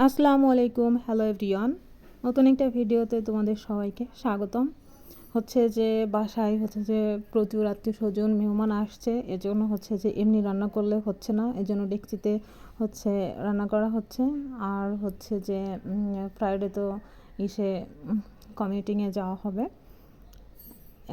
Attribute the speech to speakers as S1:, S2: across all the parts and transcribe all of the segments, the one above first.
S1: আসসালামু আলাইকুম, hello everyone. নতুন একটা ভিডিওতে তোমাদের সবাইকে স্বাগতম। হচ্ছে যে বাসায় হচ্ছে যে প্রচুর আত্মীয় স্বজন মেহমান আসছে, এজন্য হচ্ছে যে এমনি রান্না করলে হচ্ছে না, এজন্য ডেকচিতে হচ্ছে রান্না করা হচ্ছে। আর হচ্ছে যে ফ্রাইডে তো ইসে কমিটিংয়ে যাওয়া হবে।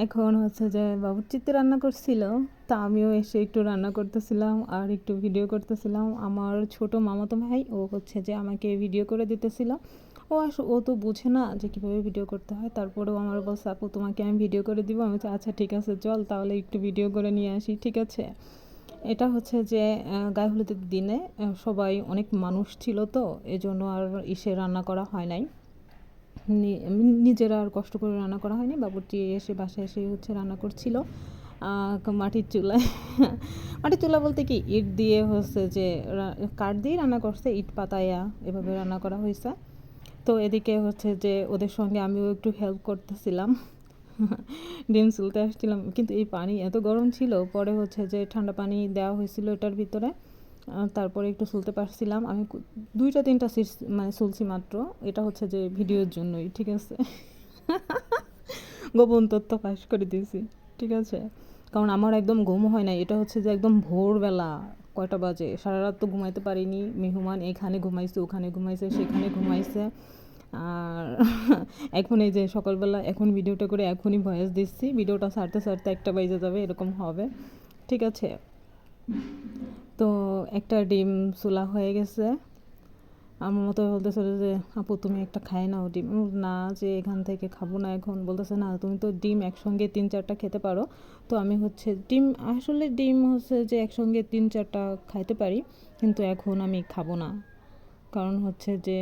S1: এখন হচ্ছে যে বাবুর্চিতে রান্না করছিল, তা আমিও এসে একটু রান্না করতেছিলাম আর একটু ভিডিও করতেছিলাম। আমার ছোট মামাতো ভাই ও হচ্ছে যে আমাকে ভিডিও করে দিতেছিল। ও তো বুঝে না যে কীভাবে ভিডিও করতে হয়, তারপরেও আমার বলছে আপু তোমাকে আমি ভিডিও করে দিব। আমি বলছি আচ্ছা ঠিক আছে, চল তাহলে একটু ভিডিও করে নিয়ে আসি। ঠিক আছে, এটা হচ্ছে যে গায়ে হলুদের দিনে সবাই অনেক মানুষ ছিল, তো এজন্য আর ইসে রান্না করা হয় নাই, নিজেরা আর কষ্ট করে রান্না করা হয়নি। বাবুর্চি এসে বাসায় এসে হচ্ছে রান্না করছিল মাটির চুলায়। মাটির চুলা বলতে কি, ইট দিয়ে হচ্ছে যে কাঠ দিয়ে রান্না করছে, ইট পাতায়া এভাবে রান্না করা হয়েছে। তো এদিকে হচ্ছে যে ওদের সঙ্গে আমিও একটু হেল্প করতেছিলাম। ডিম চুলতে আসছিলাম, কিন্তু এই পানি এত গরম ছিল, পরে হচ্ছে যে ঠান্ডা পানি দেওয়া হয়েছিল এটার ভিতরে, তারপরে একটু চুলতে পারছিলাম। আমি 2-3টা মানে চুলছি মাত্র। এটা হচ্ছে যে ভিডিওর জন্যই, ঠিক আছে। গোপন তথ্য ফাঁস করে দিয়েছি, ঠিক আছে। কারণ আমার একদম ঘুম হয় না, এটা হচ্ছে যে একদম ভোরবেলা, কয়টা বাজে, সারা রাত তো ঘুমাইতে পারিনি। মেহমান এখানে ঘুমাইছে, ওখানে ঘুমাইছে, সেখানে ঘুমাইছে। আর এখন এই যে সকালবেলা এখন ভিডিওটা করে এখনই ভয়েস দিচ্ছি, ভিডিওটা ছাড়তে ছাড়তে 1টা বেজে যাবে, এরকম হবে, ঠিক আছে। তো একটা ডিম চুলা হয়ে গেছে। আমার মতো বলতেছিল যে আপু তুমি একটা খাই নাও ডিম। না, যে এখান থেকে খাবো না এখন। বলতেছে না তুমি তো ডিম একসঙ্গে 3-4টা খেতে পারো। তো আমি হচ্ছে ডিম হচ্ছে যে একসঙ্গে 3-4টা খাইতে পারি, কিন্তু এখন আমি খাবো না। কারণ হচ্ছে যে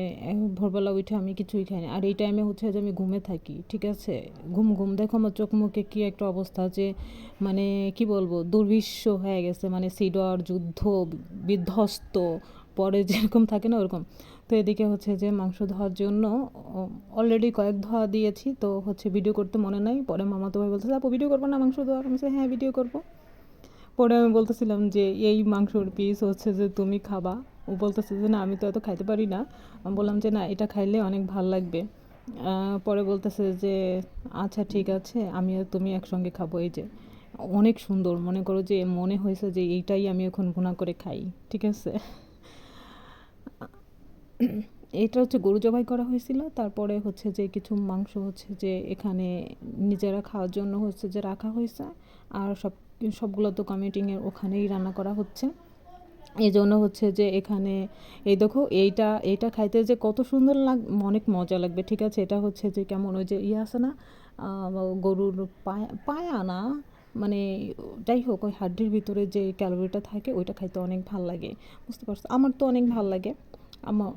S1: ভোরবেলা উঠে আমি কিছুই খাই না, আর এই টাইমে হচ্ছে যে আমি ঘুমে থাকি, ঠিক আছে। ঘুম দেখো আমার চোখ মুখে কী একটা অবস্থা, যে মানে কি বলবো, দুর্বিশ্ব হয়ে গেছে, মানে সিডর যুদ্ধ বিধ্বস্ত পরে যেরকম থাকে না ওরকম। তো এদিকে হচ্ছে যে মাংস ধোয়ার জন্য অলরেডি কয়েক ধোয়া দিয়েছি, তো হচ্ছে ভিডিও করতে মনে নাই। পরে মামাতো ভাই বলতেছে আপু ভিডিও করবো না মাংস ধোয়ার? আমি হ্যাঁ ভিডিও করবো। পরে আমি বলতেছিলাম যে এই মাংসর পিস হচ্ছে যে তুমি খাবা। ও বলতেছে যে না আমি তো এত খাইতে পারি না। আমি বললাম যে না এটা খাইলে অনেক ভাল লাগবে। পরে বলতেছে যে আচ্ছা ঠিক আছে, আমি আর তুমি একসঙ্গে খাবো। এই যে অনেক সুন্দর, মনে করো যে মনে হয়েছে যে এইটাই আমি এখন ভুনা করে খাই, ঠিক আছে। এটা হচ্ছে গরু জবাই করা হয়েছিল, তারপরে হচ্ছে যে কিছু মাংস হচ্ছে যে এখানে নিজেরা খাওয়ার জন্য হচ্ছে যে রাখা হয়েছে। আর সবগুলো তো কমিটিংয়ের ওখানেই রান্না করা হচ্ছে, এই জন্য হচ্ছে যে এখানে এই দেখো এইটা খাইতে যে কত সুন্দর অনেক মজা লাগবে, ঠিক আছে। এটা হচ্ছে যে কেমন ওই যে আছে না, গরুর পায়া না, মানে যাই হোক ওই হাড্ডির ভিতরে যে ক্যালোরিটা থাকে ওইটা খাইতে অনেক ভাল লাগে, বুঝতে পারছো। আমার তো অনেক ভাল লাগে। আমার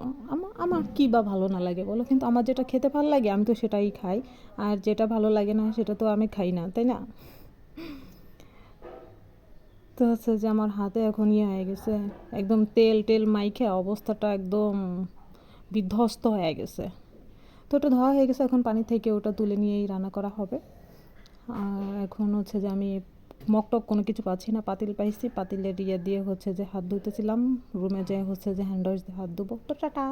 S1: আমার কী বা ভালো না লাগে বলো, কিন্তু আমার যেটা খেতে ভালো লাগে আমি তো সেটাই খাই, আর যেটা ভালো লাগে না সেটা তো আমি খাই না, তাই না। তো হচ্ছে যে আমার হাতে এখন হয়ে গেছে, একদম তেল মাইখে অবস্থাটা একদম বিধ্বস্ত হয়ে গেছে। তো ওটা ধোয়া হয়ে গেছে, এখন পানি থেকে ওটা তুলে নিয়েই রান্না করা হবে। আর এখন হচ্ছে যে আমি মকটক কোনো কিছু পাচ্ছি না, পাতিল পাইছি, পাতিলের দিয়ে হচ্ছে যে হাত ধুতেছিলাম। রুমে যেয়ে হচ্ছে যে হ্যান্ড ওয়াশ দিয়ে হাত ধুবো। তো টাটা।